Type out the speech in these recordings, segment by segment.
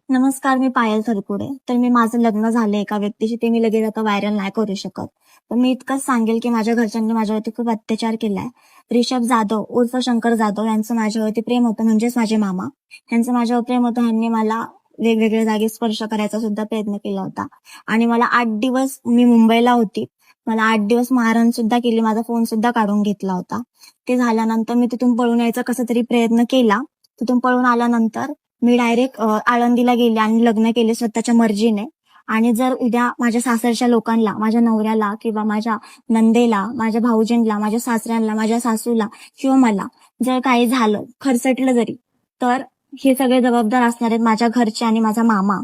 नमस्कार, मी पायल थरकुडे. तर मी माझं लग्न झालं एका व्यक्तीशी, ते मी लगेच आता व्हायरल नाही करू शकत. तर मी इतकंच सांगेल की माझ्या घरच्यांनी माझ्यावरती खूप अत्याचार केलाय. रिषभ जाधव उर्फ शंकर जाधव यांचं माझ्यावरती प्रेम होतं, म्हणजेच माझे मामा. यांचं माझ्यावर प्रेम होतं. ह्यांनी मला वेगवेगळ्या जागी स्पर्श करायचा सुद्धा प्रयत्न केला होता. आणि मला 8 दिवस मी मुंबईला होती. मला 8 दिवस मारहाण सुद्धा केली. माझा फोन सुद्धा काढून घेतला होता. ते झाल्यानंतर मी तिथून पळून यायचा कसा तरी प्रयत्न केला. तिथून पळून आल्यानंतर मी डायरेक्ट आळंदीला गेले आणि लग्न केले स्वतःच्या मर्जीने. आणि जर उद्या माझ्या सासरच्या लोकांना, माझ्या नवऱ्याला किंवा माझ्या नंदेला, माझ्या भाऊजींना, माझ्या सासऱ्यांना, माझ्या सासूला किंवा मला जर काही झालं, खरचटलं जरी, तर हे सगळे जबाबदार असणार आहेत माझ्या घरचे आणि माझा मामा.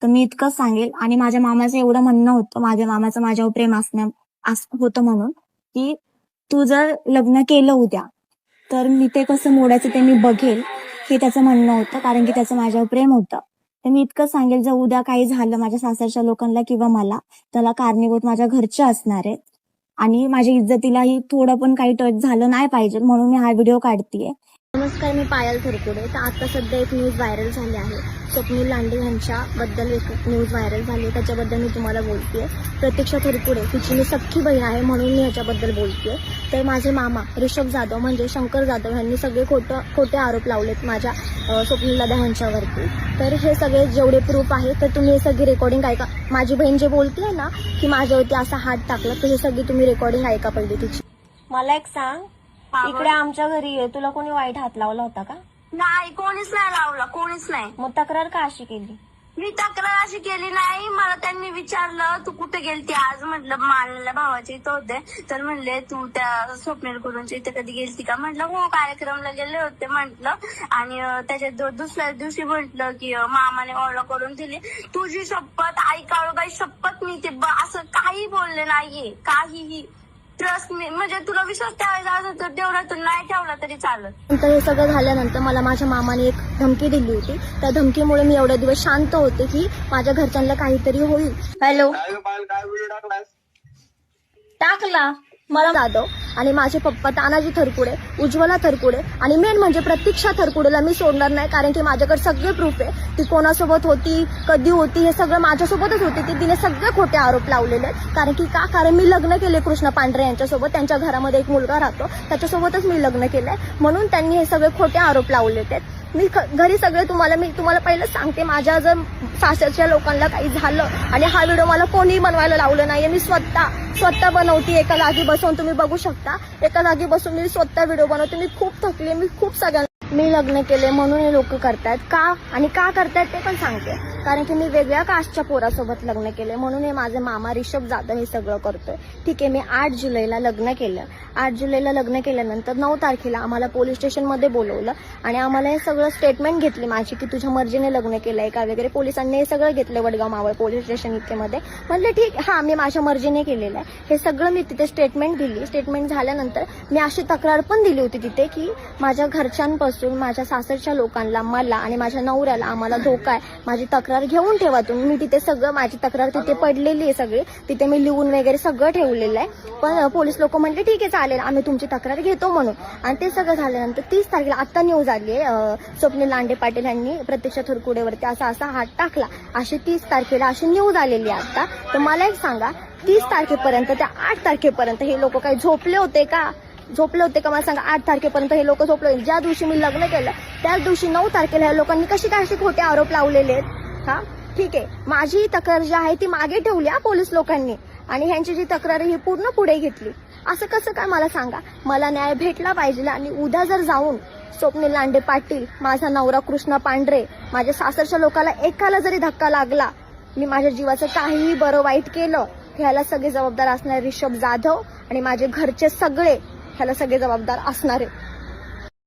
तर मी इतकंच सांगेल. आणि माझ्या मामाचं एवढं म्हणणं होतं, माझ्या मामाचं माझ्यावर प्रेम होतं म्हणून, की तू जर लग्न केलं उद्या तर मी ते कसं मोडायचं ते मी बघेल, हे त्याचं म्हणणं होतं. कारण की त्याचं माझ्यावर प्रेम होतं. तर मी इतकं सांगेल, जर उद्या काही झालं माझ्या सासरच्या लोकांना किंवा मला, त्याला कारणीभूत माझ्या घरचे असणार आहेत. आणि माझ्या इज्जतीलाही थोडं पण काही टच झालं नाही पाहिजे, म्हणून मी हा व्हिडिओ काढतेय. नमस्कार, मी पायल थरकुडे. तर आता सध्या एक न्यूज व्हायरल झाली आहे. स्वप्नील लांडे यांच्याबद्दल एक न्यूज व्हायरल झाली, त्याच्याबद्दल मी तुम्हाला बोलतेय. प्रतीक्षा थरकुडे तिची मी सख्खी बहीण आहे, म्हणून मी ह्याच्याबद्दल बोलतेय. तर माझे मामा रिषभ जाधव म्हणजे शंकर जाधव यांनी सगळे खोटे आरोप लावलेत माझ्या स्वप्नील दादा यांच्यावरती. तर हे सगळे जेवढे प्रूफ आहे, तर तुम्ही हे सगळी रेकॉर्डिंग ऐका. माझी बहीण जे बोलते ना की माझ्यावरती असा हात टाकला, तर हे सगळी तुम्ही रेकॉर्डिंग ऐका पहिली तिची. मला एक सांग, इकडे आमच्या घरी ये, तुला कोणी वाईट हात लावला होता का? नाही, कोणीच नाही लावला, कोणीच नाही. मग तक्रार का अशी केली? मी तक्रार अशी केली नाही. मला त्यांनी विचारलं तू कुठे गेलती आज, म्हटलं मानलेल्या भावाच्या इथं होते. तर म्हणले तू त्या स्वप्नील करूनच्या इथे कधी गेलती का, म्हटलं हो कार्यक्रमला गेले होते म्हटलं. आणि त्याच्या दुसऱ्या दिवशी म्हटलं की मामाने ऑर्डर करून दिली. तुझी शपथ आई काळूबाई शपथ, मी ते असं काही बोलले नाहीये, काहीही. ट्रस्ट मी, म्हणजे तुला विश्वास ठेवायचा असेल तर तेवढा, तू नाही ठेवला तरी चालत. नंतर हे सगळं झाल्यानंतर मला माझ्या मामाने एक धमकी दिली होती. त्या धमकीमुळे मी एवढे दिवस शांत होते की माझ्या घरच्यांना काहीतरी होईल. हॅलो, टाकला मला जाधव आणि माझे पप्पा तानाजी थरकुडे, उज्ज्वला थरकुडे आणि मेन म्हणजे प्रतीक्षा थरकुडेला मी सोडणार नाही. कारण की माझ्याकडे सगळे प्रूफ आहे. ती कोणासोबत होती, कधी होती, हे सगळं माझ्यासोबतच होती. ती तिने सगळे खोटे आरोप लावलेले आहेत. कारण की कारण मी लग्न केले कृष्ण पांढरे यांच्यासोबत. त्यांच्या घरामध्ये एक मुलगा राहतो, त्याच्यासोबतच मी लग्न केलंय. म्हणून त्यांनी हे सगळे खोटे आरोप लावलेले आहेत. मी घरी सगळे मी तुम्हाला पहिलं सांगते, माझ्या जर सासरच्या लोकांना काही झालं आणि हा व्हिडिओ मला कोणी बनवायला लावलं नाहीये. मी स्वतः बनवते. एका जागी बसून तुम्ही बघू शकता, एका जागी बसून मी स्वतः व्हिडिओ बनवते. मी खूप थकले. मी खूप सगळ्यांना मी लग्न केले म्हणून हे लोक करतायत का आणि का करतायत ते पण सांगते. कारण की मी वेगळ्या कास्टच्या पोरासोबत लग्न केले, म्हणून हे माझे मामा रिषभ जाधव हे सगळं करतोय. ठीक आहे, मी 8 जुलैला लग्न केलं. 8 जुलैला लग्न केल्यानंतर 9 तारखेला आम्हाला पोलीस स्टेशनमध्ये बोलवलं आणि आम्हाला हे सगळं स्टेटमेंट घेतली माझी की तुझ्या मर्जीने लग्न केलंय का वगैरे. पोलिसांनी हे सगळं घेतलं वडगाव मावळ पोलीस स्टेशन इतकेमध्ये. म्हणले ठीक, हा मी माझ्या मर्जीने केलेलं आहे. हे सगळं मी तिथे स्टेटमेंट दिली. स्टेटमेंट झाल्यानंतर मी अशी तक्रार पण दिली होती तिथे की माझ्या घरच्यांपासून, माझ्या सासरच्या लोकांना, मला आणि माझ्या नवऱ्याला आम्हाला धोका आहे. माझी तक्रार घेऊन ठेवा तुम्ही. मी तिथे सगळं माझी तक्रार तिथे पडलेली आहे सगळी, तिथे मी लिहून वगैरे सगळं ठेवलेलं आहे. पण पोलीस लोक म्हणले ठीक आहे चालेल, आम्ही तुमची तक्रार घेतो म्हणून. आणि ते सगळं झाल्यानंतर 30 तारखेला आता न्यूज आली आहे, स्वप्नील लांडे पाटील यांनी प्रतीक्षा थरकुडेवरती असा हात टाकला, अशी 30 तारखेला अशी न्यूज आलेली आहे आता. तर मला एक सांगा, 30 तारखेपर्यंत त्या 8 तारखेपर्यंत हे लोक काही झोपले होते का? मला सांगा. 8 तारखेपर्यंत हे लोक झोपले होते. ज्या दिवशी मी लग्न केलं त्याच दिवशी 9 तारखेला या लोकांनी कशी काय असे खोटे आरोप लावलेले आहेत? हा ठीक आहे, माझी तक्रार जी आहे ती मागे ठेवली पोलीस लोकांनी आणि ह्यांची जी तक्रार ही पूर्ण पुढे घेतली. असं कसं काय मला सांगा? मला न्याय भेटला पाहिजे. आणि उद्या जर जाऊन स्वप्नील लांडे पाटील, माझा नवरा कृष्ण पांढरे, माझ्या सासरच्या लोकांना एकाला जरी धक्का लागला, मी माझ्या जीवाचं काहीही बरं वाईट केलं, ह्याला सगळे जबाबदार असणारे रिषभ जाधव आणि माझे घरचे सगळे ह्याला सगळे जबाबदार असणारे.